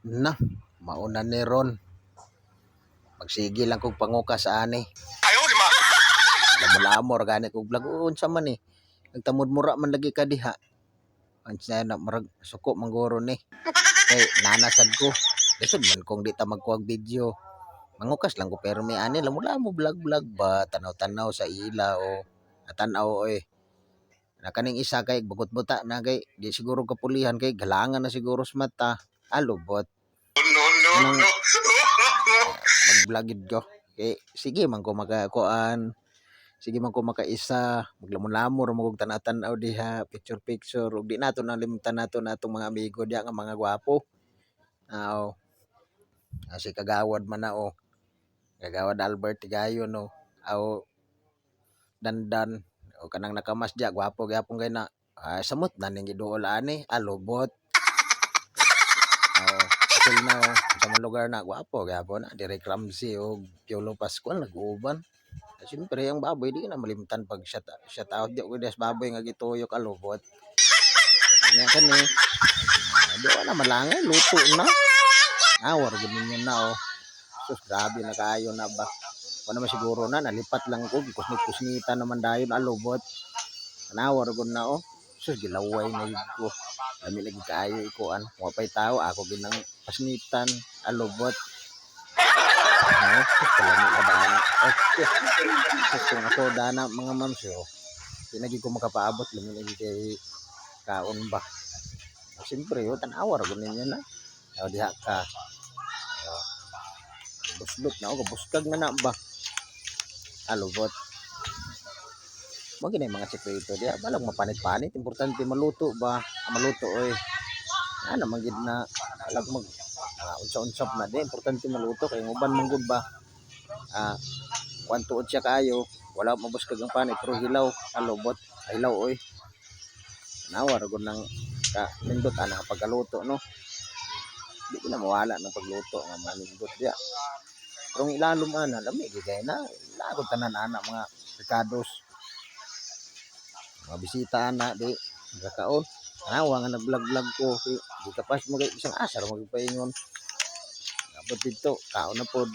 Na, mauna ni Ron. Magsige lang kong panguka sa ani. Ayaw, di ma. Lamor gani kog vlog. Unsa man ni? Nagtamod mura man lagi ka diha. Ansa na marag suko mangguro ni. Kay nanasad ko. Lisod man kung di ta magkuwag video. Mangukas lang ko pero may ani lamula mo vlog ba tanaw-tanaw sa ila o tanaw oy. Nakaning isa kay bugot buta na kay di siguro kapulihan kay galangan na siguro sa mata. Alubot. No. Mag-vlogid ko. Sige man ko makakuan. Sige man ko makaisa. Maglamon-lamor mo kog tanaw-tanaw diha, picture-picture. Ug di nato nalimutan nato natong mga amigo diha nga mga gwapo. Aw. Si Kagawad man na o. Kagawad Albert Tigayon no. Aw Dandan o kanang nakamas diha gwapo gyapon kay na. Samot na ning giduol ani, alubot. Till now, sa mga lugar na gwapo gyapon na Derek Ramsey o Piolo Pascual nag-uuban. Siyempre ang baboy di na malimtan pag shout out di ko des baboy nga gituyok alubot. Nya kani. Di na malangay luto na. Awar gud ninyo na o. Sus grabe na kaayo na ba. Wala man siguro na nalipat lang ko kusnit-kusnita naman dayon alubot. Nawar gud na o. Sus gilaway na yun ko. Dami lagi kaayo ikuan. Wa pay tao ako ginang pasnitan alubot. No, salamat ka dana. Kung ako dana mga mams yo. Pinagi ko makapaabot lami lagi kay kaon ba. Siyempre yo tanawar gud ninyo na. O diha ka. Buslot na o buskag na ba. Alubot. Mo ginay mga sekreto diha balag mapanit-panit importante maluto ba. Maluto oy. Ana man gid na balag mag unsa-unsap na di importante maluto kay uban man gud ba. Kuan tuod siya kayo wala mabuskag ang panit pero hilaw alubot hilaw oy. Nawar gud nang nindot ana pagkaluto no. Di na mawala ng pagluto nga manindot diha. Pero ilalom ana lami gid na lagod tanan ana mga recados. Mga bisita ana di gakaon. Nawa nga nag-vlog ko di kapas mo kay isang asar magpaingon. Abot dito kaon na pod.